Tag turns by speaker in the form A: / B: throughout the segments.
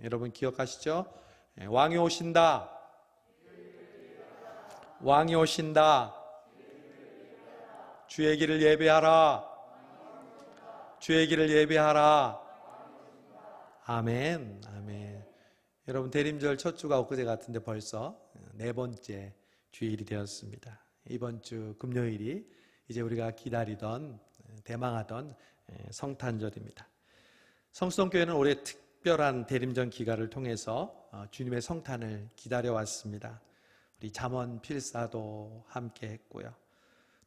A: 여러분 기억하시죠? 왕이 오신다. 왕이 오신다. 주의 길을 예배하라. 주의 길을 예배하라. 아멘. 아멘. 여러분 대림절 첫 주가 엊그제 같은데 벌써 네 번째 주일이 되었습니다. 이번 주 금요일이 이제 우리가 기다리던 대망하던 성탄절입니다. 성수동교회는 올해 특별한 대림절 기간을 통해서 주님의 성탄을 기다려왔습니다. 우리 잠언 필사도 함께 했고요.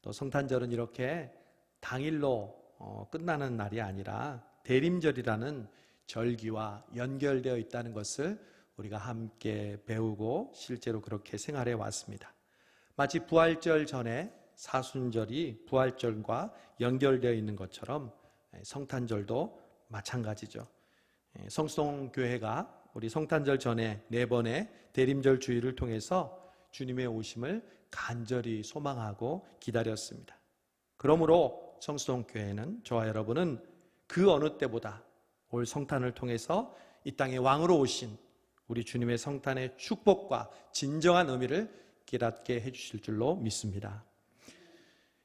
A: 또 성탄절은 이렇게 당일로 끝나는 날이 아니라 대림절이라는 절기와 연결되어 있다는 것을 우리가 함께 배우고 실제로 그렇게 생활해 왔습니다. 마치 부활절 전에 사순절이 부활절과 연결되어 있는 것처럼 성탄절도 마찬가지죠. 성수동교회가 우리 성탄절 전에 네 번의 대림절 주일을 통해서 주님의 오심을 간절히 소망하고 기다렸습니다. 그러므로 성수동교회는 저와 여러분은 그 어느 때보다 올 성탄을 통해서 이 땅에 왕으로 오신 우리 주님의 성탄의 축복과 진정한 의미를 깨닫게 해주실 줄로 믿습니다.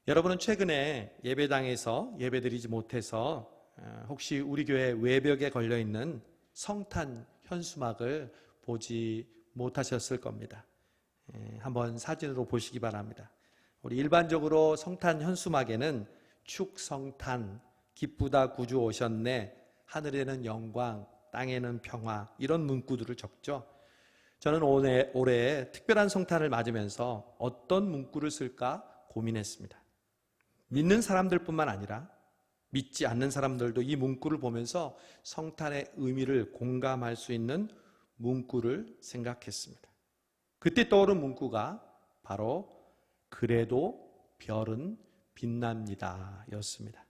A: 여러분은 최근에 예배당에서 예배드리지 못해서 혹시 우리 교회 외벽에 걸려있는 성탄 현수막을 보지 못하셨을 겁니다. 한번 사진으로 보시기 바랍니다. 우리 일반적으로 성탄 현수막에는 축성탄, 기쁘다 구주 오셨네, 하늘에는 영광, 땅에는 평화, 이런 문구들을 적죠. 저는 올해 특별한 성탄을 맞으면서 어떤 문구를 쓸까 고민했습니다. 믿는 사람들뿐만 아니라 믿지 않는 사람들도 이 문구를 보면서 성탄의 의미를 공감할 수 있는 문구를 생각했습니다. 그때 떠오른 문구가 바로 그래도 별은 빛납니다 였습니다.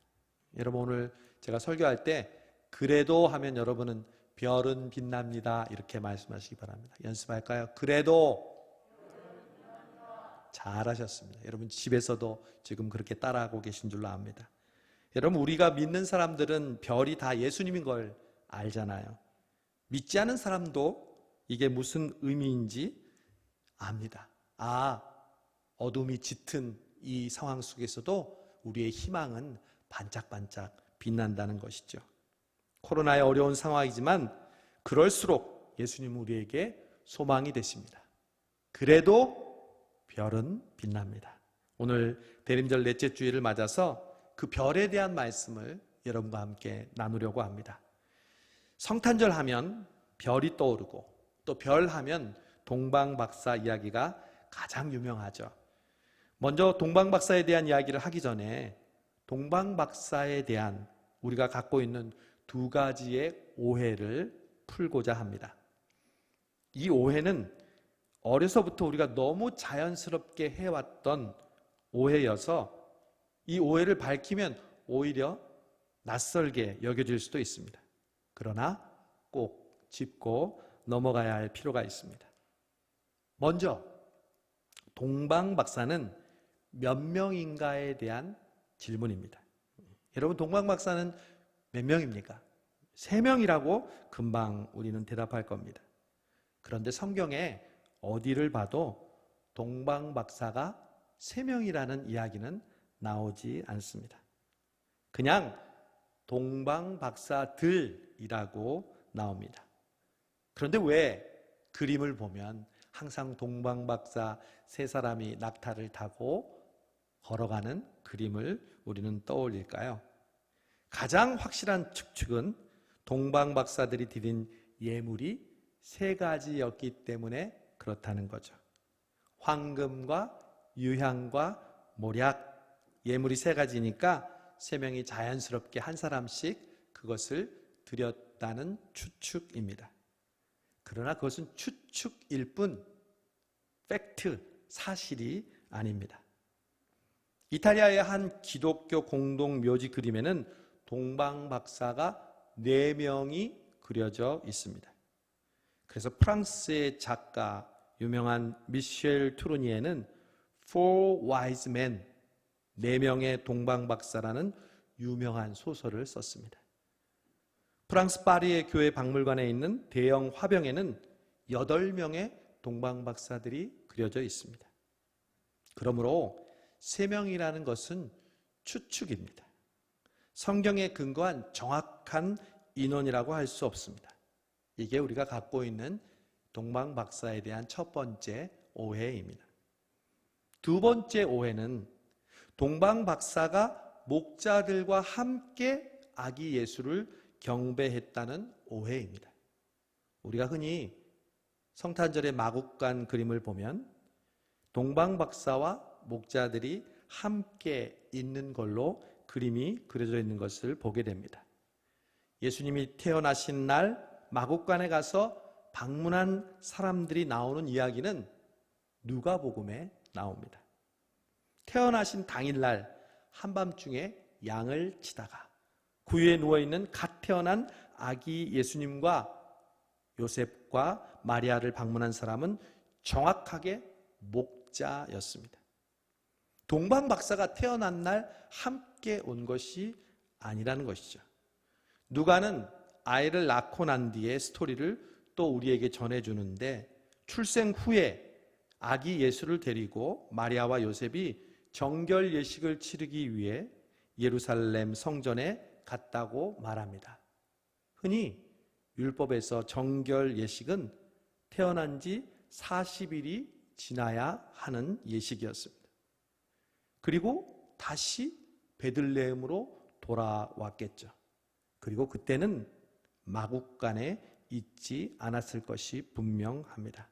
A: 여러분 오늘 제가 설교할 때 그래도 하면 여러분은 별은 빛납니다 이렇게 말씀하시기 바랍니다. 연습할까요? 그래도. 잘하셨습니다. 여러분 집에서도 지금 그렇게 따라하고 계신 줄로 압니다. 여러분 우리가 믿는 사람들은 별이 다 예수님인 걸 알잖아요. 믿지 않은 사람도 이게 무슨 의미인지 압니다. 어둠이 짙은 이 상황 속에서도 우리의 희망은 반짝반짝 빛난다는 것이죠. 코로나의 어려운 상황이지만 그럴수록 예수님은 우리에게 소망이 되십니다. 그래도 별은 빛납니다. 오늘 대림절 넷째 주일을 맞아서 그 별에 대한 말씀을 여러분과 함께 나누려고 합니다. 성탄절 하면 별이 떠오르고 또 별 하면 동방박사 이야기가 가장 유명하죠. 먼저 동방박사에 대한 이야기를 하기 전에 동방박사에 대한 우리가 갖고 있는 두 가지의 오해를 풀고자 합니다. 이 오해는 어려서부터 우리가 너무 자연스럽게 해왔던 오해여서 이 오해를 밝히면 오히려 낯설게 여겨질 수도 있습니다. 그러나 꼭 짚고 넘어가야 할 필요가 있습니다. 먼저 동방박사는 몇 명인가에 대한 질문입니다. 여러분 동방박사는 몇 명입니까? 3명이라고 금방 우리는 대답할 겁니다. 그런데 성경에 어디를 봐도 동방박사가 3명이라는 이야기는 나오지 않습니다. 그냥 동방박사들이라고 나옵니다. 그런데 왜 그림을 보면 항상 동방박사 3사람이 낙타를 타고 걸어가는 그림을 우리는 떠올릴까요? 가장 확실한 측은 동방박사들이 드린 예물이 3가지였기 때문에 그렇다는 거죠. 황금과 유향과 몰약, 예물이 3가지니까 3명이 자연스럽게 한 사람씩 그것을 드렸다는 추측입니다. 그러나 그것은 추측일 뿐 팩트, 사실이 아닙니다. 이탈리아의 한 기독교 공동 묘지 그림에는 동방박사가 4명이 그려져 있습니다. 그래서 프랑스의 작가 유명한 미셸 투르니에는 Four Wise Men, 4명의 동방박사라는 유명한 소설을 썼습니다. 프랑스 파리의 교회 박물관에 있는 대형 화병에는 8명의 동방 박사들이 그려져 있습니다. 그러므로 3명이라는 것은 추측입니다. 성경에 근거한 정확한 인원이라고 할 수 없습니다. 이게 우리가 갖고 있는 동방 박사에 대한 첫 번째 오해입니다. 두 번째 오해는 동방 박사가 목자들과 함께 아기 예수를 경배했다는 오해입니다. 우리가 흔히 성탄절의 마국간 그림을 보면 동방 박사와 목자들이 함께 있는 걸로 그림이 그려져 있는 것을 보게 됩니다. 예수님이 태어나신 날 마국간에 가서 방문한 사람들이 나오는 이야기는 누가복음에 나옵니다. 태어나신 당일날 한밤중에 양을 치다가 구유에 누워있는 갓 태어난 아기 예수님과 요셉과 마리아를 방문한 사람은 정확하게 목자였습니다. 동방 박사가 태어난 날 함께 온 것이 아니라는 것이죠. 누가는 아이를 낳고 난 뒤의 스토리를 또 우리에게 전해주는데 출생 후에 아기 예수를 데리고 마리아와 요셉이 정결 예식을 치르기 위해 예루살렘 성전에 갔다고 말합니다. 흔히 율법에서 정결 예식은 태어난 지 40일이 지나야 하는 예식이었습니다. 그리고 다시 베들레헴으로 돌아왔겠죠. 그리고 그때는 마국간에 있지 않았을 것이 분명합니다.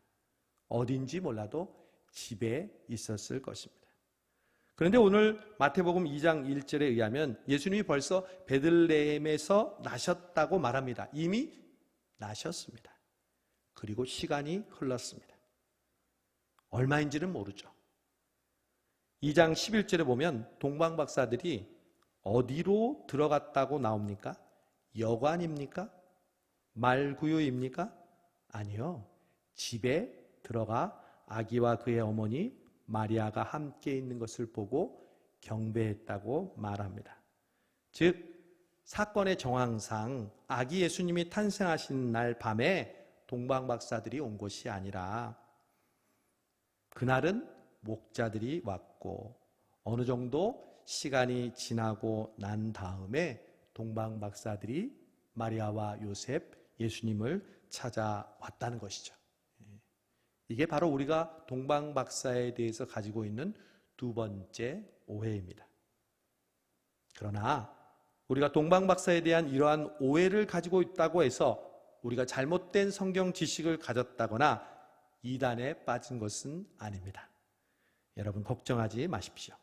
A: 어딘지 몰라도 집에 있었을 것입니다. 그런데 오늘 마태복음 2장 1절에 의하면 예수님이 벌써 베들레헴에서 나셨다고 말합니다. 이미 나셨습니다. 그리고 시간이 흘렀습니다. 얼마인지는 모르죠. 2장 11절에 보면 동방 박사들이 어디로 들어갔다고 나옵니까? 여관입니까? 말구유입니까? 아니요. 집에 들어가 아기와 그의 어머니 마리아가 함께 있는 것을 보고 경배했다고 말합니다. 즉 사건의 정황상 아기 예수님이 탄생하신 날 밤에 동방 박사들이 온 것이 아니라 그날은 목자들이 왔고 어느 정도 시간이 지나고 난 다음에 동방 박사들이 마리아와 요셉, 예수님을 찾아왔다는 것이죠. 이게 바로 우리가 동방 박사에 대해서 가지고 있는 두 번째 오해입니다. 그러나 우리가 동방 박사에 대한 이러한 오해를 가지고 있다고 해서 우리가 잘못된 성경 지식을 가졌다거나 이단에 빠진 것은 아닙니다. 여러분 걱정하지 마십시오.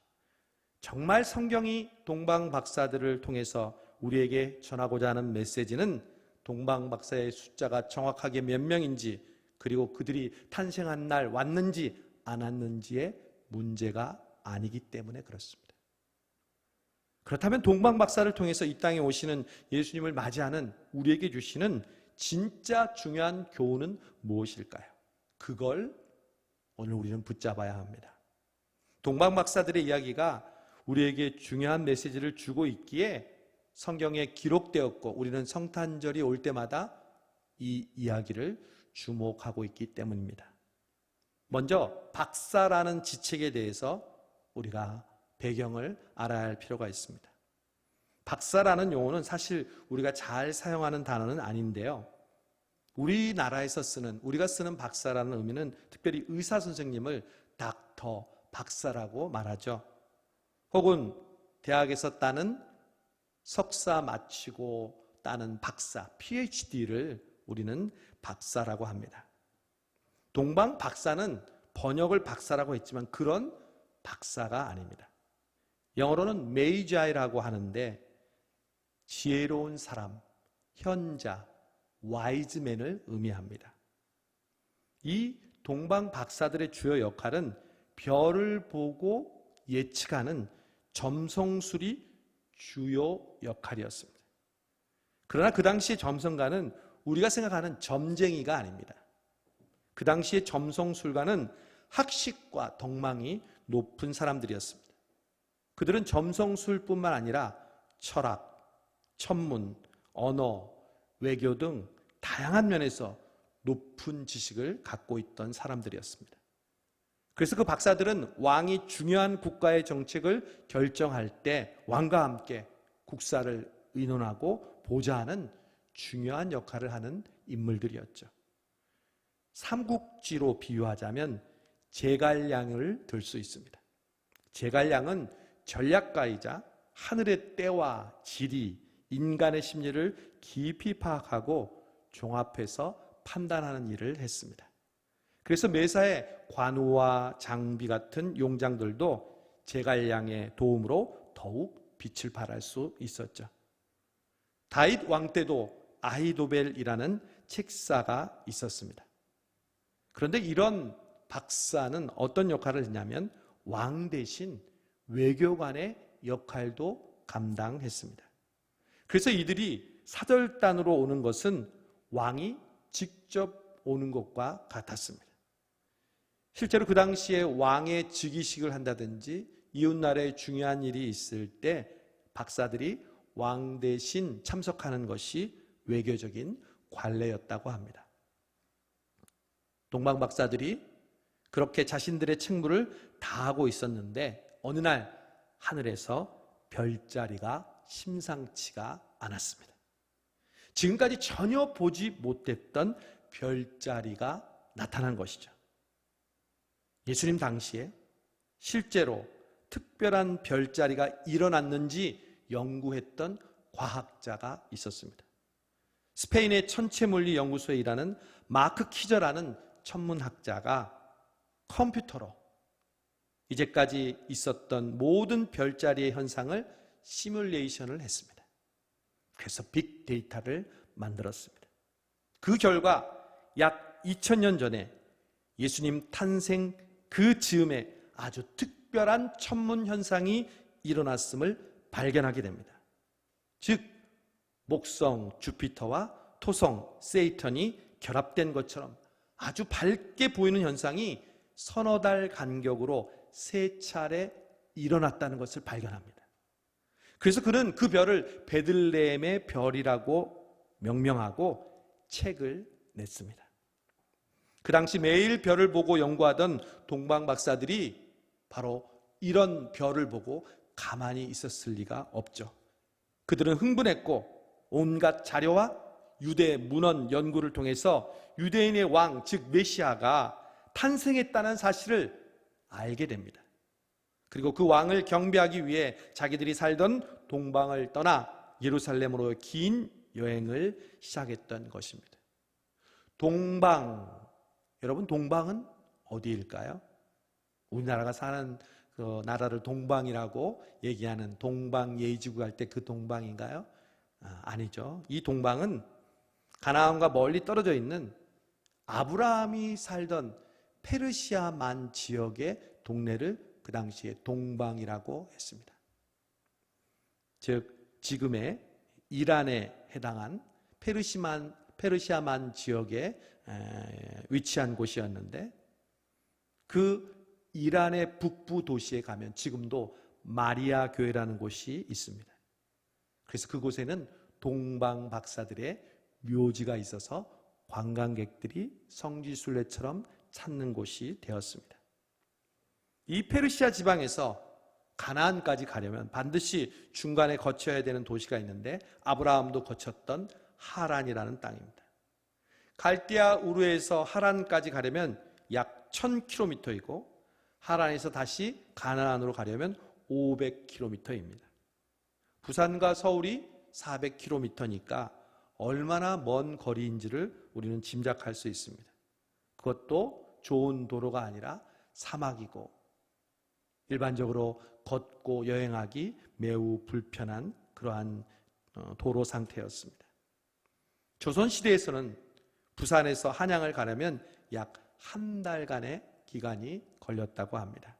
A: 정말 성경이 동방 박사들을 통해서 우리에게 전하고자 하는 메시지는 동방 박사의 숫자가 정확하게 몇 명인지 그리고 그들이 탄생한 날 왔는지 안 왔는지의 문제가 아니기 때문에 그렇습니다. 그렇다면 동방 박사를 통해서 이 땅에 오시는 예수님을 맞이하는 우리에게 주시는 진짜 중요한 교훈은 무엇일까요? 그걸 오늘 우리는 붙잡아야 합니다. 동방 박사들의 이야기가 우리에게 중요한 메시지를 주고 있기에 성경에 기록되었고 우리는 성탄절이 올 때마다 이 이야기를 주목하고 있기 때문입니다. 먼저 박사라는 지책에 대해서 우리가 배경을 알아야 할 필요가 있습니다. 박사라는 용어는 사실 우리가 잘 사용하는 단어는 아닌데요. 우리나라에서 우리가 쓰는 박사라는 의미는 특별히 의사 선생님을 닥터, 박사라고 말하죠. 혹은 대학에서 따는 석사 마치고 따는 박사, PhD를 우리는 박사라고 합니다. 동방 박사는 번역을 박사라고 했지만 그런 박사가 아닙니다. 영어로는 메이자이라고 하는데 지혜로운 사람, 현자, 와이즈맨을 의미합니다. 이 동방 박사들의 주요 역할은 별을 보고 예측하는 점성술이 주요 역할이었습니다. 그러나 그 당시의 점성가는 우리가 생각하는 점쟁이가 아닙니다. 그 당시의 점성술가는 학식과 덕망이 높은 사람들이었습니다. 그들은 점성술뿐만 아니라 철학, 천문, 언어, 외교 등 다양한 면에서 높은 지식을 갖고 있던 사람들이었습니다. 그래서 그 박사들은 왕이 중요한 국가의 정책을 결정할 때 왕과 함께 국사를 의논하고 보좌하는 중요한 역할을 하는 인물들이었죠. 삼국지로 비유하자면 제갈량을 들 수 있습니다. 제갈량은 전략가이자 하늘의 때와 지리, 인간의 심리를 깊이 파악하고 종합해서 판단하는 일을 했습니다. 그래서 매사에 관우와 장비 같은 용장들도 제갈량의 도움으로 더욱 빛을 발할 수 있었죠. 다윗 왕 때도 아히도벨이라는 책사가 있었습니다. 그런데 이런 박사는 어떤 역할을 했냐면 왕 대신 외교관의 역할도 감당했습니다. 그래서 이들이 사절단으로 오는 것은 왕이 직접 오는 것과 같았습니다. 실제로 그 당시에 왕의 즉위식을 한다든지 이웃나라에 중요한 일이 있을 때 박사들이 왕 대신 참석하는 것이 외교적인 관례였다고 합니다. 동방 박사들이 그렇게 자신들의 책무를 다하고 있었는데 어느 날 하늘에서 별자리가 심상치가 않았습니다. 지금까지 전혀 보지 못했던 별자리가 나타난 것이죠. 예수님 당시에 실제로 특별한 별자리가 일어났는지 연구했던 과학자가 있었습니다. 스페인의 천체물리 연구소에 일하는 마크 키저라는 천문학자가 컴퓨터로 이제까지 있었던 모든 별자리의 현상을 시뮬레이션을 했습니다. 그래서 빅데이터를 만들었습니다. 그 결과 약 2000년 전에 예수님 탄생 그 즈음에 아주 특별한 천문 현상이 일어났음을 발견하게 됩니다. 즉 목성 주피터와 토성 세이턴이 결합된 것처럼 아주 밝게 보이는 현상이 서너 달 간격으로 3차례 일어났다는 것을 발견합니다. 그래서 그는 그 별을 베들레헴의 별이라고 명명하고 책을 냈습니다. 그 당시 매일 별을 보고 연구하던 동방 박사들이 바로 이런 별을 보고 가만히 있었을 리가 없죠. 그들은 흥분했고 온갖 자료와 유대 문헌 연구를 통해서 유대인의 왕, 즉 메시아가 탄생했다는 사실을 알게 됩니다. 그리고 그 왕을 경배하기 위해 자기들이 살던 동방을 떠나 예루살렘으로 긴 여행을 시작했던 것입니다. 동방, 여러분 동방은 어디일까요? 우리나라가 사는 그 나라를 동방이라고 얘기하는 동방 예의지구 갈 때 그 동방인가요? 아니죠. 이 동방은 가나안과 멀리 떨어져 있는 아브라함이 살던 페르시아만 지역의 동네를 그 당시에 동방이라고 했습니다. 즉 지금의 이란에 해당한 페르시아만 지역에 위치한 곳이었는데 그 이란의 북부 도시에 가면 지금도 마리아 교회라는 곳이 있습니다. 그래서 그곳에는 동방 박사들의 묘지가 있어서 관광객들이 성지순례처럼 찾는 곳이 되었습니다. 이 페르시아 지방에서 가나안까지 가려면 반드시 중간에 거쳐야 되는 도시가 있는데 아브라함도 거쳤던 하란이라는 땅입니다. 갈대아 우르에서 하란까지 가려면 약 1000km이고 하란에서 다시 가나안으로 가려면 500km입니다. 부산과 서울이 400km니까 얼마나 먼 거리인지를 우리는 짐작할 수 있습니다. 그것도 좋은 도로가 아니라 사막이고 일반적으로 걷고 여행하기 매우 불편한 그러한 도로 상태였습니다. 조선시대에서는 부산에서 한양을 가려면 약 한 달간의 기간이 걸렸다고 합니다.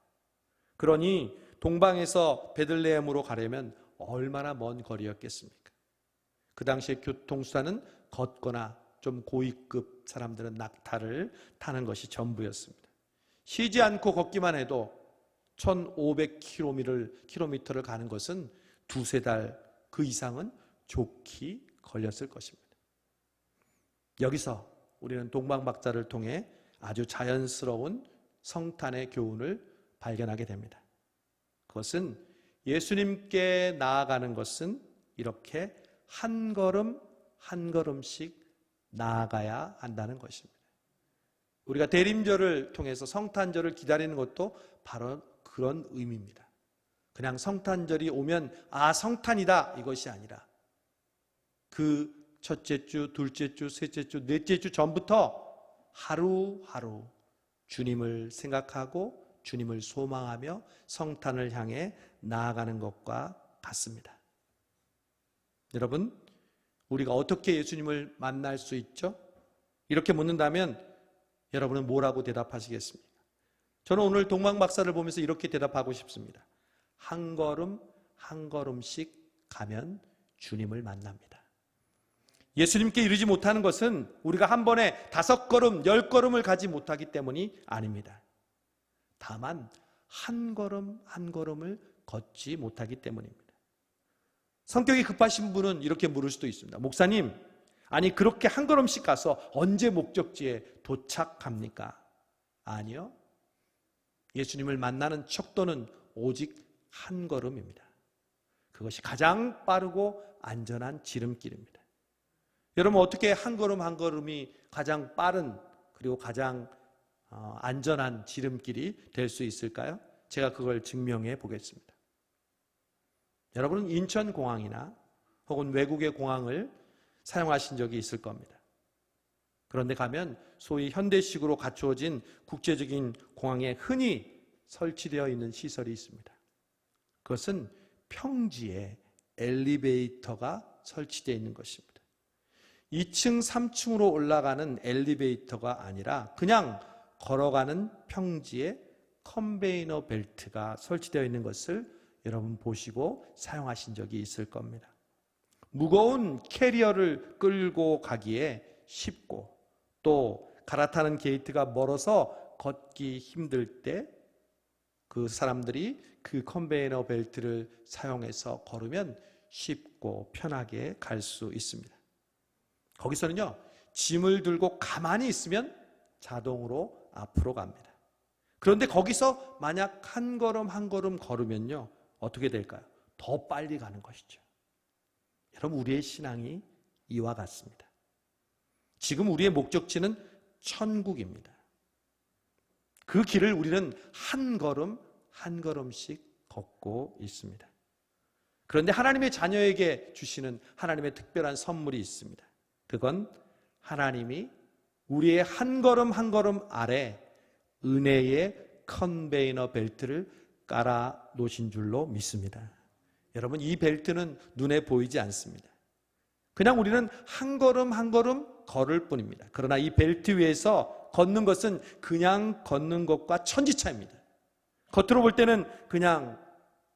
A: 그러니 동방에서 베들레헴으로 가려면 얼마나 먼 거리였겠습니까? 그 당시에 교통수단은 걷거나 좀 고위급 사람들은 낙타를 타는 것이 전부였습니다. 쉬지 않고 걷기만 해도 1500km를 가는 것은 두세 달 그 이상은 좋게 걸렸을 것입니다. 여기서 우리는 동방박사를 통해 아주 자연스러운 성탄의 교훈을 발견하게 됩니다. 그것은 예수님께 나아가는 것은 이렇게 한 걸음 한 걸음씩 나아가야 한다는 것입니다. 우리가 대림절을 통해서 성탄절을 기다리는 것도 바로 그런 의미입니다. 그냥 성탄절이 오면 성탄이다 이것이 아니라 그 첫째 주, 둘째 주, 셋째 주, 넷째 주 전부터 하루하루 주님을 생각하고 주님을 소망하며 성탄을 향해 나아가는 것과 같습니다. 여러분, 우리가 어떻게 예수님을 만날 수 있죠? 이렇게 묻는다면 여러분은 뭐라고 대답하시겠습니까? 저는 오늘 동방박사를 보면서 이렇게 대답하고 싶습니다. 한 걸음 한 걸음씩 가면 주님을 만납니다. 예수님께 이르지 못하는 것은 우리가 한 번에 5걸음, 10걸음을 가지 못하기 때문이 아닙니다. 다만 한 걸음 한 걸음을 걷지 못하기 때문입니다. 성격이 급하신 분은 이렇게 물을 수도 있습니다. 목사님, 아니 그렇게 한 걸음씩 가서 언제 목적지에 도착합니까? 아니요. 예수님을 만나는 척도는 오직 한 걸음입니다. 그것이 가장 빠르고 안전한 지름길입니다. 여러분, 어떻게 한 걸음 한 걸음이 가장 빠른 그리고 가장 안전한 지름길이 될 수 있을까요? 제가 그걸 증명해 보겠습니다. 여러분은 인천공항이나 혹은 외국의 공항을 사용하신 적이 있을 겁니다. 그런데 가면 소위 현대식으로 갖추어진 국제적인 공항에 흔히 설치되어 있는 시설이 있습니다. 그것은 평지에 엘리베이터가 설치되어 있는 것입니다. 2층, 3층으로 올라가는 엘리베이터가 아니라 그냥 걸어가는 평지에 컨베이너 벨트가 설치되어 있는 것을 여러분 보시고 사용하신 적이 있을 겁니다. 무거운 캐리어를 끌고 가기에 쉽고 또 갈아타는 게이트가 멀어서 걷기 힘들 때 그 사람들이 그 컨베이너 벨트를 사용해서 걸으면 쉽고 편하게 갈 수 있습니다. 거기서는요, 짐을 들고 가만히 있으면 자동으로 앞으로 갑니다. 그런데 거기서 만약 한 걸음 한 걸음 걸으면요, 어떻게 될까요? 더 빨리 가는 것이죠. 여러분, 우리의 신앙이 이와 같습니다. 지금 우리의 목적지는 천국입니다. 그 길을 우리는 한 걸음 한 걸음씩 걷고 있습니다. 그런데 하나님의 자녀에게 주시는 하나님의 특별한 선물이 있습니다. 그건 하나님이 우리의 한 걸음 한 걸음 아래 은혜의 컨베이너 벨트를 깔아 놓으신 줄로 믿습니다. 여러분, 이 벨트는 눈에 보이지 않습니다. 그냥 우리는 한 걸음 한 걸음 걸을 뿐입니다. 그러나 이 벨트 위에서 걷는 것은 그냥 걷는 것과 천지차입니다. 겉으로 볼 때는 그냥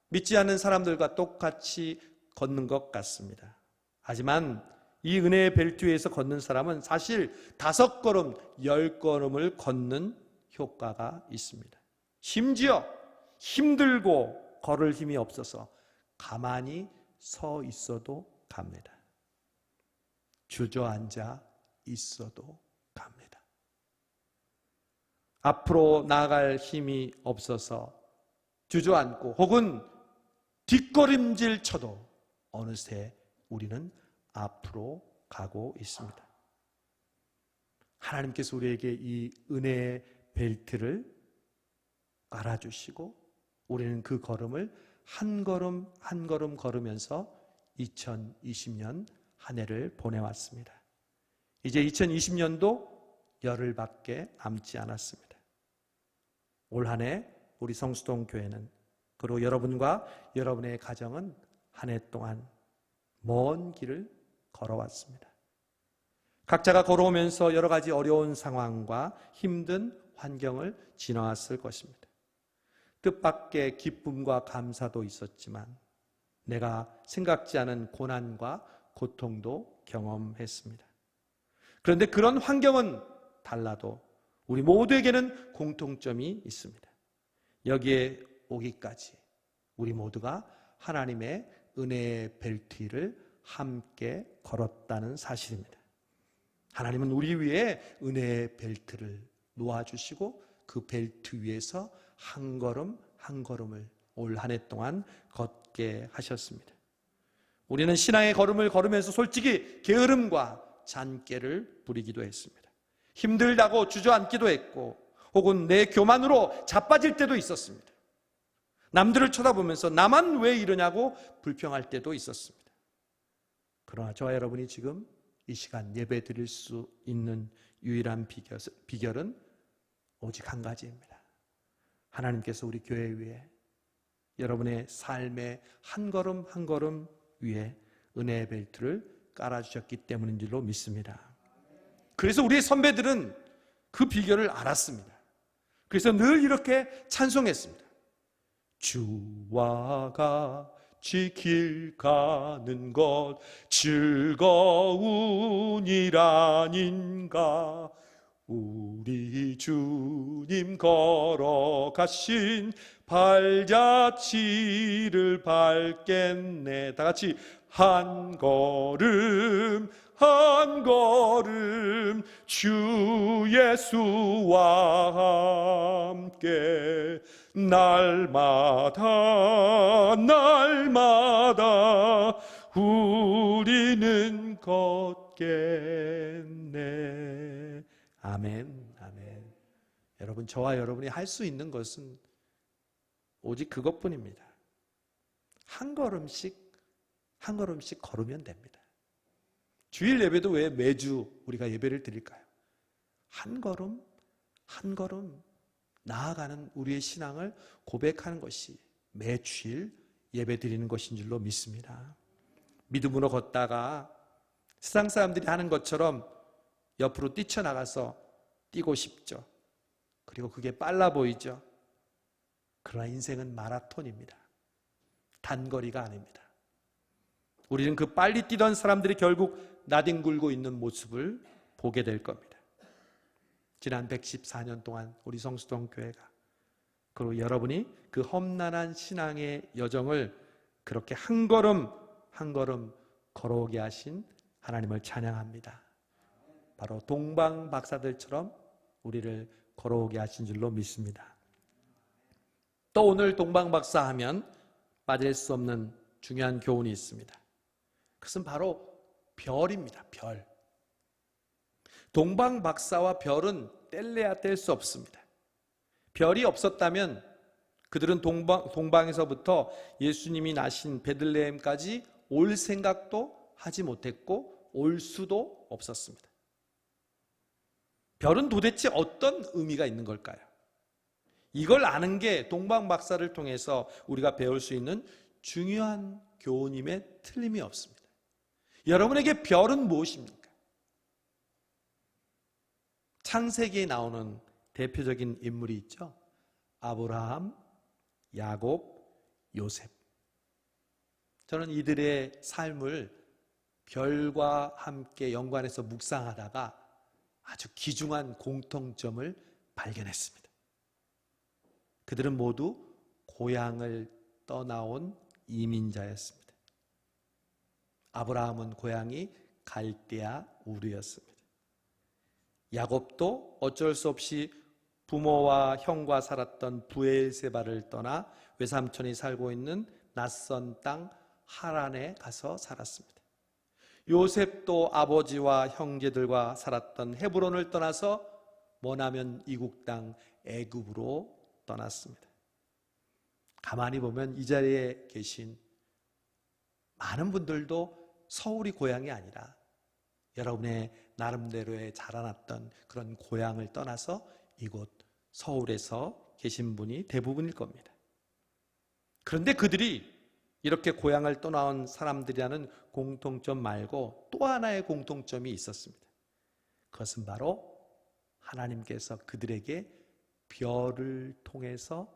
A: 믿지 않는 사람들과 똑같이 걷는 것 같습니다. 하지만 이 은혜의 벨트 위에서 걷는 사람은 사실 5걸음, 10걸음을 걷는 효과가 있습니다. 심지어 힘들고 걸을 힘이 없어서 가만히 서 있어도 갑니다. 주저앉아 있어도 갑니다. 앞으로 나아갈 힘이 없어서 주저앉고 혹은 뒷걸음질 쳐도 어느새 우리는 앞으로 가고 있습니다. 하나님께서 우리에게 이 은혜의 벨트를 깔아주시고 우리는 그 걸음을 한 걸음 한 걸음 걸으면서 2020년 한 해를 보내왔습니다. 이제 2020년도 열흘밖에 남지 않았습니다. 올 한 해 우리 성수동 교회는 그리고 여러분과 여러분의 가정은 한 해 동안 먼 길을 걸어왔습니다. 각자가 걸어오면서 여러 가지 어려운 상황과 힘든 환경을 지나왔을 것입니다. 뜻밖의 기쁨과 감사도 있었지만 내가 생각지 않은 고난과 고통도 경험했습니다. 그런데 그런 환경은 달라도 우리 모두에게는 공통점이 있습니다. 여기에 오기까지 우리 모두가 하나님의 은혜의 벨트를 함께 걸었다는 사실입니다. 하나님은 우리 위에 은혜의 벨트를 놓아주시고 그 벨트 위에서 한 걸음 한 걸음을 올 한 해 동안 걷게 하셨습니다. 우리는 신앙의 걸음을 걸으면서 솔직히 게으름과 잔꾀를 부리기도 했습니다. 힘들다고 주저앉기도 했고 혹은 내 교만으로 자빠질 때도 있었습니다. 남들을 쳐다보면서 나만 왜 이러냐고 불평할 때도 있었습니다. 그러나 저와 여러분이 지금 이 시간 예배 드릴 수 있는 유일한 비결은 오직 한 가지입니다. 하나님께서 우리 교회 위에 여러분의 삶의 한 걸음 한 걸음 위에 은혜의 벨트를 깔아주셨기 때문인 줄로 믿습니다. 그래서 우리의 선배들은 그 비결을 알았습니다. 그래서 늘 이렇게 찬송했습니다. 주와 같이 길 가는 것 즐거운 일 아닌가. 우리 주님 걸어가신 발자취를 밟겠네. 다 같이 한 걸음 한 걸음 주 예수와 함께 날마다 날마다 우리는 걷겠네. 아멘, 아멘. 여러분, 저와 여러분이 할 수 있는 것은 오직 그것뿐입니다. 한 걸음씩 한 걸음씩 걸으면 됩니다. 주일 예배도 왜 매주 우리가 예배를 드릴까요? 한 걸음 한 걸음 나아가는 우리의 신앙을 고백하는 것이 매 주일 예배 드리는 것인 줄로 믿습니다. 믿음으로 걷다가 세상 사람들이 하는 것처럼 옆으로 뛰쳐나가서 뛰고 싶죠. 그리고 그게 빨라 보이죠. 그러나 인생은 마라톤입니다. 단거리가 아닙니다. 우리는 그 빨리 뛰던 사람들이 결국 나뒹굴고 있는 모습을 보게 될 겁니다. 지난 114년 동안 우리 성수동 교회가, 그리고 여러분이 그 험난한 신앙의 여정을 그렇게 한 걸음 한 걸음 걸어오게 하신 하나님을 찬양합니다. 바로 동방 박사들처럼 우리를 걸어오게 하신 줄로 믿습니다. 또 오늘 동방 박사 하면 빠질 수 없는 중요한 교훈이 있습니다. 그것은 바로 별입니다. 별. 동방 박사와 별은 뗄래야 뗄 수 없습니다. 별이 없었다면 그들은 동방에서부터 예수님이 나신 베들레헴까지 올 생각도 하지 못했고 올 수도 없었습니다. 별은 도대체 어떤 의미가 있는 걸까요? 이걸 아는 게 동방 박사를 통해서 우리가 배울 수 있는 중요한 교훈임에 틀림이 없습니다. 여러분에게 별은 무엇입니까? 창세기에 나오는 대표적인 인물이 있죠. 아브라함, 야곱, 요셉. 저는 이들의 삶을 별과 함께 연관해서 묵상하다가 아주 귀중한 공통점을 발견했습니다. 그들은 모두 고향을 떠나온 이민자였습니다. 아브라함은 고향이 갈대아 우르였습니다. 야곱도 어쩔 수 없이 부모와 형과 살았던 브엘세바를 떠나 외삼촌이 살고 있는 낯선 땅 하란에 가서 살았습니다. 요셉도 아버지와 형제들과 살았던 헤브론을 떠나서 머나먼 이국 땅 애굽으로 떠났습니다. 가만히 보면 이 자리에 계신 많은 분들도 서울이 고향이 아니라 여러분의 나름대로의 자라났던 그런 고향을 떠나서 이곳 서울에서 계신 분이 대부분일 겁니다. 그런데 그들이 이렇게 고향을 떠나온 사람들이라는 공통점 말고 또 하나의 공통점이 있었습니다. 그것은 바로 하나님께서 그들에게 별을 통해서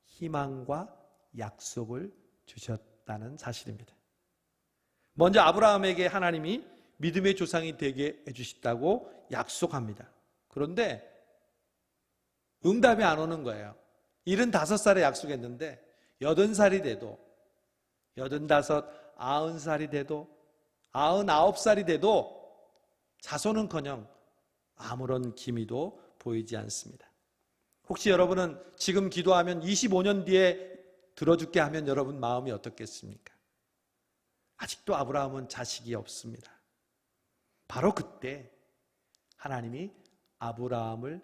A: 희망과 약속을 주셨다는 사실입니다. 먼저 아브라함에게 하나님이 믿음의 조상이 되게 해주셨다고 약속합니다. 그런데 응답이 안 오는 거예요. 75살에 약속했는데 80살이 돼도 85, 90살이 돼도 99살이 돼도 자손은커녕 아무런 기미도 보이지 않습니다. 혹시 여러분은 지금 기도하면 25년 뒤에 들어줄게 하면 여러분 마음이 어떻겠습니까? 아직도 아브라함은 자식이 없습니다. 바로 그때 하나님이 아브라함을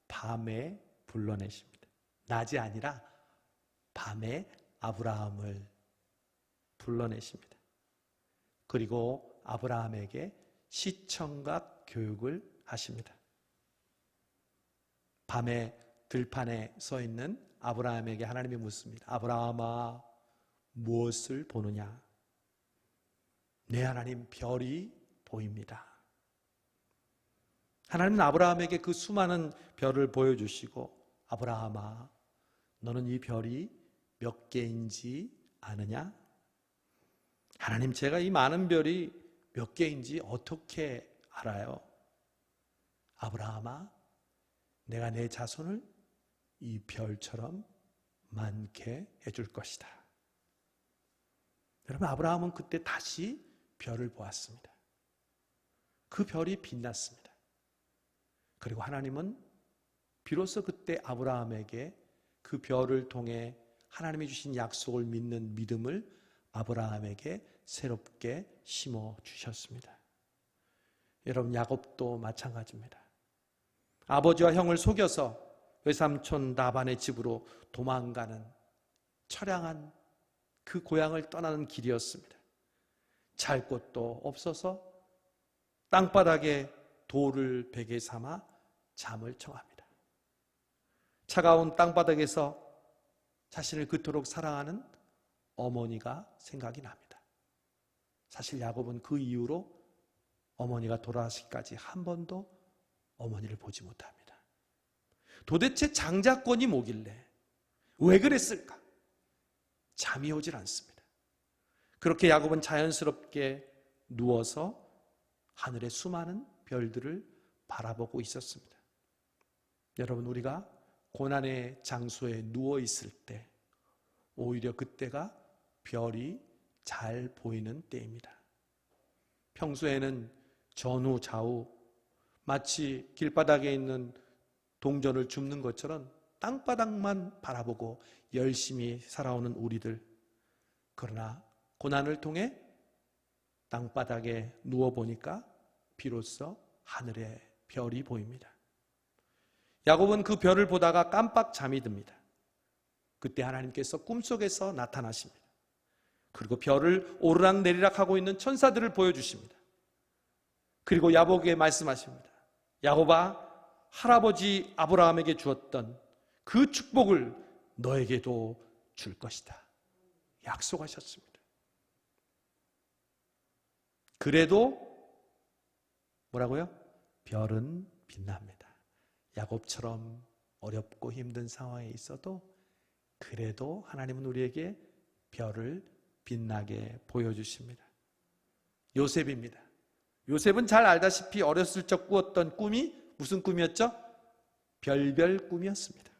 A: 밤에 불러내십니다. 낮이 아니라 밤에 아브라함을 불러내십니다. 그리고 아브라함에게 시청각 교육을 하십니다. 밤에 들판에 서 있는 아브라함에게 하나님이 묻습니다. 아브라함아, 무엇을 보느냐? 내 하나님 별이 보입니다. 하나님은 아브라함에게 그 수많은 별을 보여주시고, 아브라함아, 너는 이 별이 몇 개인지 아느냐? 하나님, 제가 이 많은 별이 몇 개인지 어떻게 알아요? 아브라함아, 내가 내 자손을 이 별처럼 많게 해줄 것이다. 여러분, 아브라함은 그때 다시 별을 보았습니다. 그 별이 빛났습니다. 그리고 하나님은 비로소 그때 아브라함에게 그 별을 통해 하나님이 주신 약속을 믿는 믿음을 아브라함에게 새롭게 심어 주셨습니다. 여러분, 야곱도 마찬가지입니다. 아버지와 형을 속여서 외삼촌 라반의 집으로 도망가는 처량한 그 고향을 떠나는 길이었습니다. 잘 곳도 없어서 땅바닥에 돌을 베개 삼아 잠을 청합니다. 차가운 땅바닥에서 자신을 그토록 사랑하는 어머니가 생각이 납니다. 사실 야곱은 그 이후로 어머니가 돌아가시기까지 한 번도 어머니를 보지 못합니다. 도대체 장자권이 뭐길래, 왜 그랬을까? 잠이 오질 않습니다. 그렇게 야곱은 자연스럽게 누워서 하늘의 수많은 별들을 바라보고 있었습니다. 여러분, 우리가 고난의 장소에 누워 있을 때 오히려 그때가 별이 잘 보이는 때입니다. 평소에는 전후 좌우 마치 길바닥에 있는 동전을 줍는 것처럼 땅바닥만 바라보고 열심히 살아오는 우리들, 그러나 고난을 통해 땅바닥에 누워보니까 비로소 하늘에 별이 보입니다. 야곱은 그 별을 보다가 깜빡 잠이 듭니다. 그때 하나님께서 꿈속에서 나타나십니다. 그리고 별을 오르락내리락 하고 있는 천사들을 보여주십니다. 그리고 야곱에게 말씀하십니다. 야곱아, 할아버지 아브라함에게 주었던 그 축복을 너에게도 줄 것이다. 약속하셨습니다. 그래도 뭐라고요? 별은 빛납니다. 야곱처럼 어렵고 힘든 상황에 있어도 그래도 하나님은 우리에게 별을 빛나게 보여주십니다. 요셉입니다. 요셉은 잘 알다시피 어렸을 적 꾸었던 꿈이 무슨 꿈이었죠? 별별 꿈이었습니다.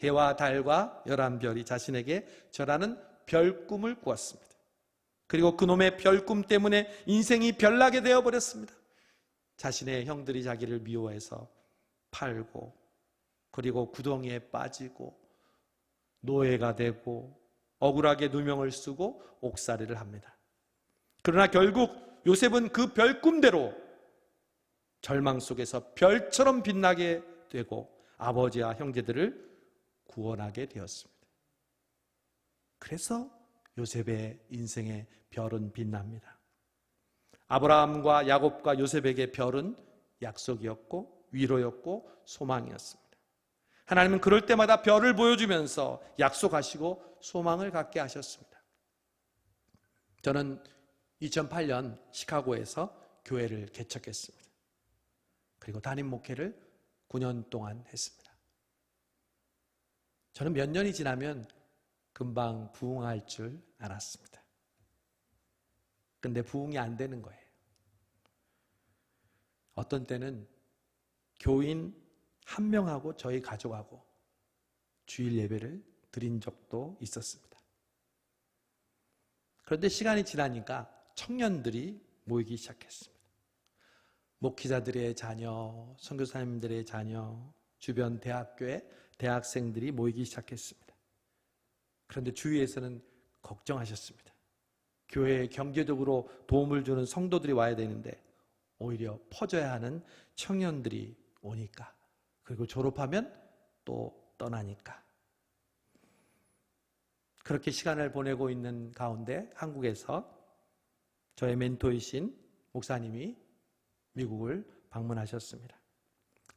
A: 해와 달과 11별이 자신에게 절하는 별꿈을 꾸었습니다. 그리고 그놈의 별꿈 때문에 인생이 별나게 되어버렸습니다. 자신의 형들이 자기를 미워해서 팔고, 그리고 구덩이에 빠지고 노예가 되고 억울하게 누명을 쓰고 옥살이를 합니다. 그러나 결국 요셉은 그 별꿈대로 절망 속에서 별처럼 빛나게 되고 아버지와 형제들을 구원하게 되었습니다. 그래서 요셉의 인생의 별은 빛납니다. 아브라함과 야곱과 요셉에게 별은 약속이었고 위로였고 소망이었습니다. 하나님은 그럴 때마다 별을 보여주면서 약속하시고 소망을 갖게 하셨습니다. 저는 2008년 시카고에서 교회를 개척했습니다. 그리고 담임 목회를 9년 동안 했습니다. 저는 몇 년이 지나면 금방 부흥할 줄 알았습니다. 근데 부흥이 안 되는 거예요. 어떤 때는 교인 한 명하고 저희 가족하고 주일 예배를 드린 적도 있었습니다. 그런데 시간이 지나니까 청년들이 모이기 시작했습니다. 목회자들의 자녀, 선교사님들의 자녀, 주변 대학교에 대학생들이 모이기 시작했습니다. 그런데 주위에서는 걱정하셨습니다. 교회에 경제적으로 도움을 주는 성도들이 와야 되는데 오히려 퍼져야 하는 청년들이 오니까, 그리고 졸업하면 또 떠나니까. 그렇게 시간을 보내고 있는 가운데 한국에서 저의 멘토이신 목사님이 미국을 방문하셨습니다.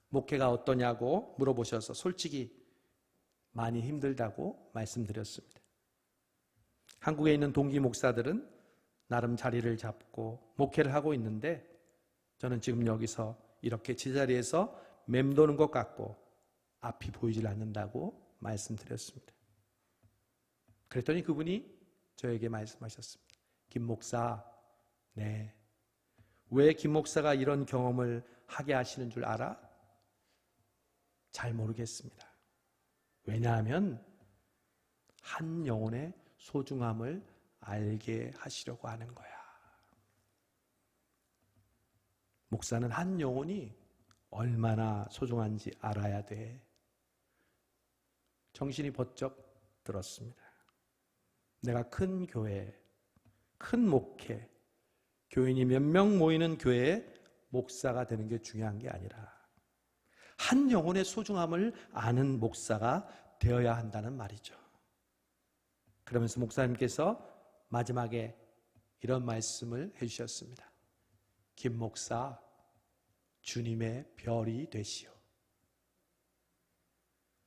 A: 목회가 어떠냐고 물어보셔서 솔직히 많이 힘들다고 말씀드렸습니다. 한국에 있는 동기 목사들은 나름 자리를 잡고 목회를 하고 있는데 저는 지금 여기서 이렇게 제자리에서 맴도는 것 같고 앞이 보이질 않는다고 말씀드렸습니다. 그랬더니 그분이 저에게 말씀하셨습니다. 김 목사, 네. 왜 김 목사가 이런 경험을 하게 하시는 줄 알아? 잘 모르겠습니다. 왜냐하면 한 영혼의 소중함을 알게 하시려고 하는 거야. 목사는 한 영혼이 얼마나 소중한지 알아야 돼. 정신이 번쩍 들었습니다. 내가 큰 교회, 큰 목회, 교인이 몇 명 모이는 교회에 목사가 되는 게 중요한 게 아니라 한 영혼의 소중함을 아는 목사가 되어야 한다는 말이죠. 그러면서 목사님께서 마지막에 이런 말씀을 해주셨습니다. 김 목사, 주님의 별이 되시오.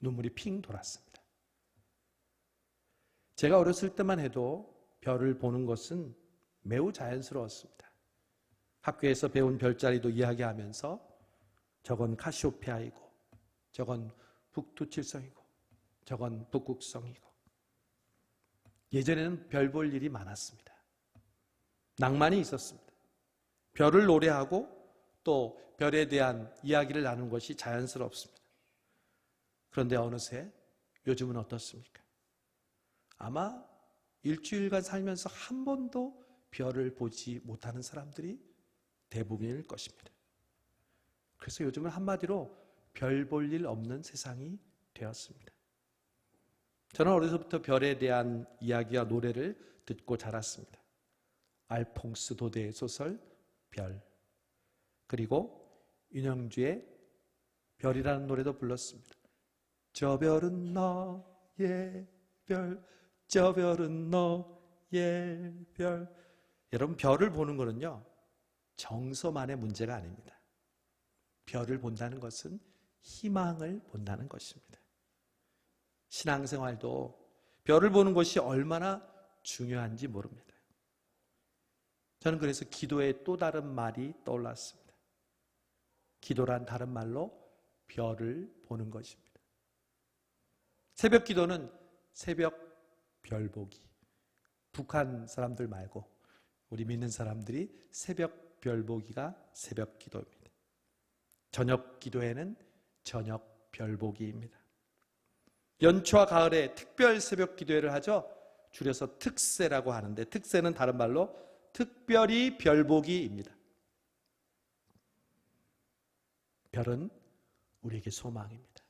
A: 눈물이 핑 돌았습니다. 제가 어렸을 때만 해도 별을 보는 것은 매우 자연스러웠습니다. 학교에서 배운 별자리도 이야기하면서 저건 카시오페아이고 저건 북두칠성이고 저건 북극성이고. 예전에는 별 볼 일이 많았습니다. 낭만이 있었습니다. 별을 노래하고 또 별에 대한 이야기를 나누는 것이 자연스럽습니다. 그런데 어느새 요즘은 어떻습니까? 아마 일주일간 살면서 한 번도 별을 보지 못하는 사람들이 대부분일 것입니다. 그래서 요즘은 한마디로 별 볼 일 없는 세상이 되었습니다. 저는 어려서부터 별에 대한 이야기와 노래를 듣고 자랐습니다. 알퐁스 도데의 소설 별, 그리고 윤영주의 별이라는 노래도 불렀습니다. 저 별은 너의 별, 저 별은 너의 별. 여러분, 별을 보는 거는요 정서만의 문제가 아닙니다. 별을 본다는 것은 희망을 본다는 것입니다. 신앙생활도 별을 보는 것이 얼마나 중요한지 모릅니다. 저는 그래서 기도의 또 다른 말이 떠올랐습니다. 기도란 다른 말로 별을 보는 것입니다. 새벽 기도는 새벽 별 보기. 북한 사람들 말고 우리 믿는 사람들이 새벽 별 보기가 새벽 기도입니다. 저녁 기도에는 저녁 별 보기입니다. 연초와 가을에 특별 새벽 기도회를 하죠. 줄여서 특새라고 하는데 특새는 다른 말로 특별히 별 보기입니다. 별은 우리에게 소망입니다.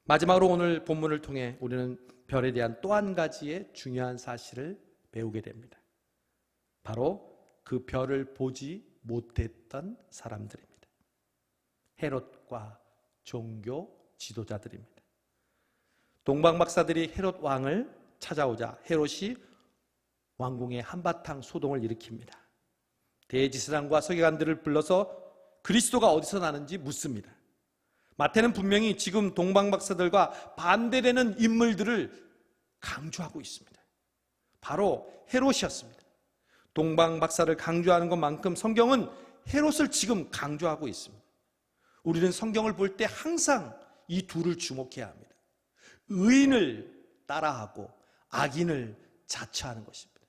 A: 마지막으로 오늘 본문을 통해 우리는 별에 대한 또 한 가지의 중요한 사실을 배우게 됩니다. 바로 그 별을 보지 못했던 사람들입니다. 헤롯과 종교 지도자들입니다. 동방 박사들이 헤롯 왕을 찾아오자 헤롯이 왕궁에 한바탕 소동을 일으킵니다. 대지사장과 서기관들을 불러서 그리스도가 어디서 나는지 묻습니다. 마태는 분명히 지금 동방 박사들과 반대되는 인물들을 강조하고 있습니다. 바로 헤롯이었습니다. 동방 박사를 강조하는 것만큼 성경은 헤롯을 지금 강조하고 있습니다. 우리는 성경을 볼 때 항상 이 둘을 주목해야 합니다. 의인을 따라하고 악인을 자처하는 것입니다.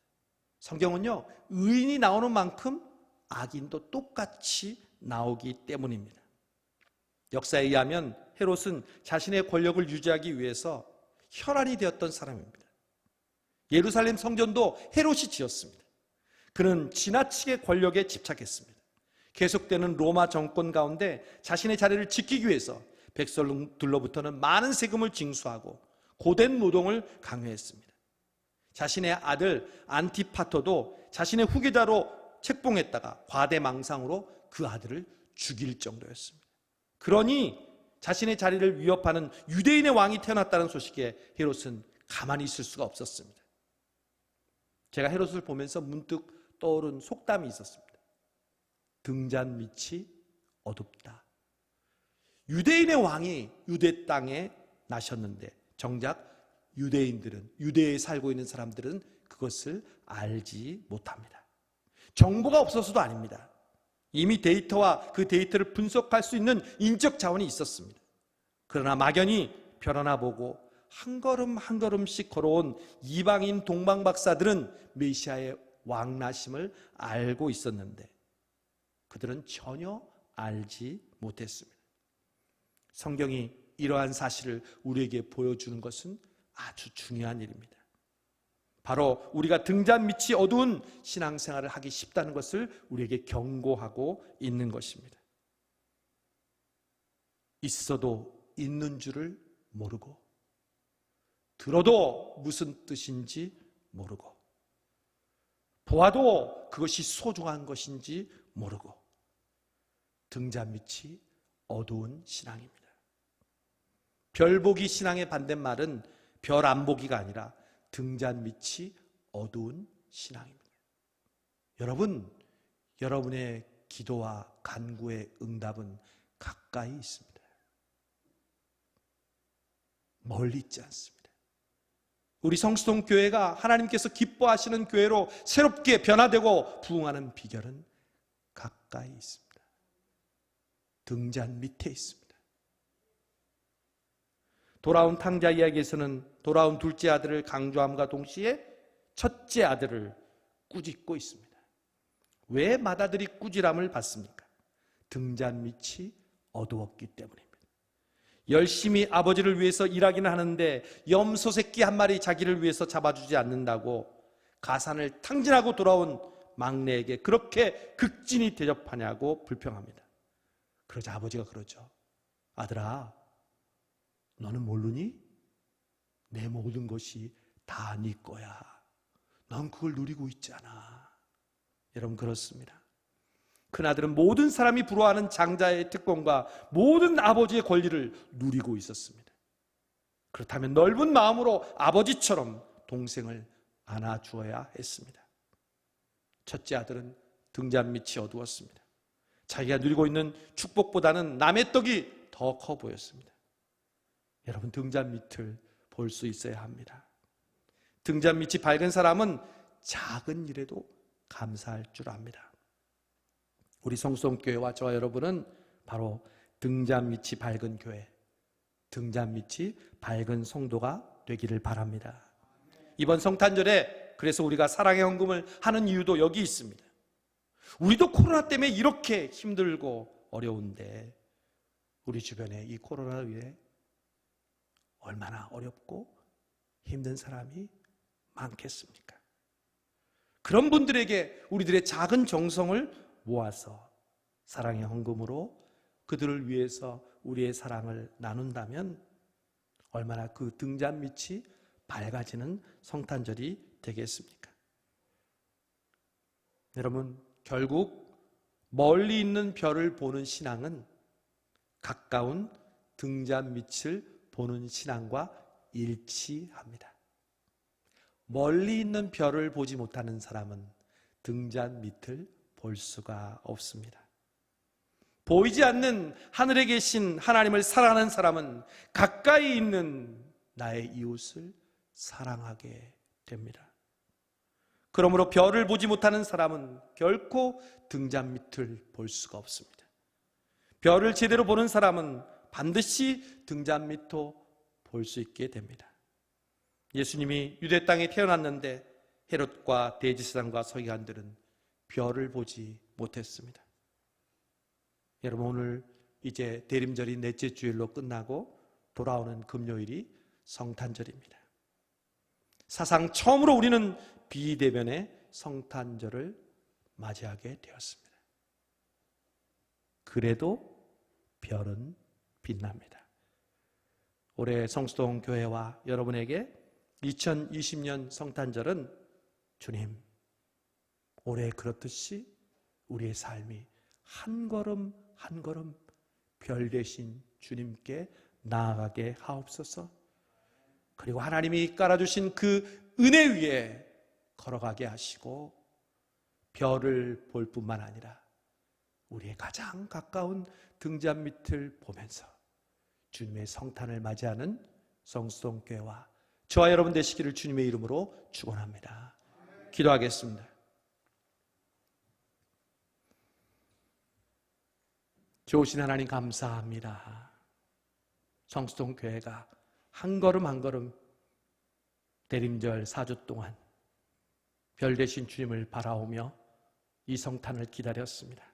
A: 성경은요, 의인이 나오는 만큼 악인도 똑같이 나오기 때문입니다. 역사에 의하면 헤롯은 자신의 권력을 유지하기 위해서 혈안이 되었던 사람입니다. 예루살렘 성전도 헤롯이 지었습니다. 그는 지나치게 권력에 집착했습니다. 계속되는 로마 정권 가운데 자신의 자리를 지키기 위해서 백성들로부터는 많은 세금을 징수하고 고된 노동을 강요했습니다. 자신의 아들 안티파터도 자신의 후계자로 책봉했다가 과대망상으로 그 아들을 죽일 정도였습니다. 그러니 자신의 자리를 위협하는 유대인의 왕이 태어났다는 소식에 헤롯은 가만히 있을 수가 없었습니다. 제가 헤롯을 보면서 문득 떠오른 속담이 있었습니다. 등잔 밑이 어둡다. 유대인의 왕이 유대 땅에 나셨는데 정작 유대에 살고 있는 사람들은 그것을 알지 못합니다. 정보가 없어서도 아닙니다. 이미 데이터와 그 데이터를 분석할 수 있는 인적 자원이 있었습니다. 그러나 막연히 별 하나 보고 한 걸음 한 걸음씩 걸어온 이방인 동방박사들은 메시아의 왕나심을 알고 있었는데 그들은 전혀 알지 못했습니다. 성경이 이러한 사실을 우리에게 보여주는 것은 아주 중요한 일입니다. 바로 우리가 등잔 밑이 어두운 신앙생활을 하기 쉽다는 것을 우리에게 경고하고 있는 것입니다. 있어도 있는 줄을 모르고 들어도 무슨 뜻인지 모르고 보아도 그것이 소중한 것인지 모르고 등잔 밑이 어두운 신앙입니다. 별보기 신앙의 반대말은 별 안 보기가 아니라 등잔 밑이 어두운 신앙입니다. 여러분, 여러분의 기도와 간구의 응답은 가까이 있습니다. 멀리 있지 않습니다. 우리 성수동 교회가 하나님께서 기뻐하시는 교회로 새롭게 변화되고 부흥하는 비결은 가까이 있습니다. 등잔 밑에 있습니다. 돌아온 탕자 이야기에서는 돌아온 둘째 아들을 강조함과 동시에 첫째 아들을 꾸짖고 있습니다. 왜 맏아들이 꾸지람을 받습니까? 등잔 밑이 어두웠기 때문입니다. 열심히 아버지를 위해서 일하기는 하는데 염소 새끼 한 마리 자기를 위해서 잡아주지 않는다고 가산을 탕진하고 돌아온 막내에게 그렇게 극진히 대접하냐고 불평합니다. 그러자 아버지가 그러죠. 아들아, 너는 모르니? 내 모든 것이 다 네 거야. 넌 그걸 누리고 있잖아. 여러분, 그렇습니다. 큰아들은 모든 사람이 부러워하는 장자의 특권과 모든 아버지의 권리를 누리고 있었습니다. 그렇다면 넓은 마음으로 아버지처럼 동생을 안아주어야 했습니다. 첫째 아들은 등잔 밑이 어두웠습니다. 자기가 누리고 있는 축복보다는 남의 떡이 더 커 보였습니다. 여러분, 등잔 밑을 볼 수 있어야 합니다. 등잔 밑이 밝은 사람은 작은 일에도 감사할 줄 압니다. 우리 성수동교회와 저와 여러분은 바로 등잔 밑이 밝은 교회, 등잔 밑이 밝은 성도가 되기를 바랍니다. 이번 성탄절에 그래서 우리가 사랑의 헌금을 하는 이유도 여기 있습니다. 우리도 코로나 때문에 이렇게 힘들고 어려운데 우리 주변에 이 코로나로 인해 얼마나 어렵고 힘든 사람이 많겠습니까? 그런 분들에게 우리들의 작은 정성을 모아서 사랑의 헌금으로 그들을 위해서 우리의 사랑을 나눈다면 얼마나 그 등잔 밑이 밝아지는 성탄절이 되겠습니까? 여러분, 결국 멀리 있는 별을 보는 신앙은 가까운 등잔 밑을 보는 신앙과 일치합니다. 멀리 있는 별을 보지 못하는 사람은 등잔 밑을 볼 수가 없습니다. 보이지 않는 하늘에 계신 하나님을 사랑하는 사람은 가까이 있는 나의 이웃을 사랑하게 됩니다. 그러므로 별을 보지 못하는 사람은 결코 등잔 밑을 볼 수가 없습니다. 별을 제대로 보는 사람은 반드시 등잔 밑도 볼 수 있게 됩니다. 예수님이 유대 땅에 태어났는데 헤롯과 대제사장과 서기관들은 별을 보지 못했습니다. 여러분, 오늘 이제 대림절이 넷째 주일로 끝나고 돌아오는 금요일이 성탄절입니다. 사상 처음으로 우리는 비대면의 성탄절을 맞이하게 되었습니다. 그래도 별은 빛납니다. 올해 성수동 교회와 여러분에게 2020년 성탄절은 주님, 올해 그렇듯이 우리의 삶이 한 걸음 한 걸음 별 되신 주님께 나아가게 하옵소서. 그리고 하나님이 깔아주신 그 은혜 위에 걸어가게 하시고 별을 볼 뿐만 아니라 우리의 가장 가까운 등잔 밑을 보면서 주님의 성탄을 맞이하는 성수동교회와 저와 여러분 되시기를 주님의 이름으로 축원합니다. 기도하겠습니다. 좋으신 하나님 감사합니다. 성수동교회가 한 걸음 한 걸음 대림절 4주 동안 별 되신 주님을 바라오며 이 성탄을 기다렸습니다.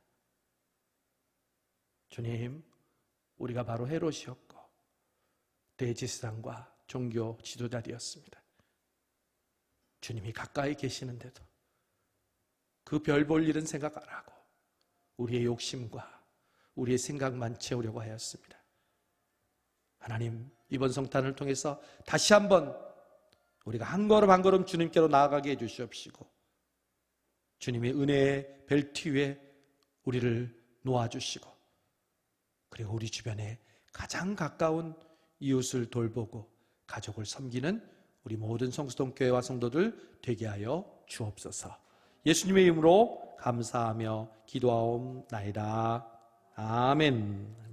A: 주님, 우리가 바로 헤롯이었고 대제사장과 종교 지도자되었습니다. 주님이 가까이 계시는데도 그 별 볼 일은 생각 안 하고 우리의 욕심과 우리의 생각만 채우려고 하였습니다. 하나님, 이번 성탄을 통해서 다시 한번 우리가 한 걸음 한 걸음 주님께로 나아가게 해주시옵시고 주님의 은혜의 벨트 위에 우리를 놓아주시고 그리고 우리 주변에 가장 가까운 이웃을 돌보고 가족을 섬기는 우리 모든 성수동교회와 성도들 되게 하여 주옵소서. 예수님의 이름으로 감사하며 기도하옵나이다. 아멘.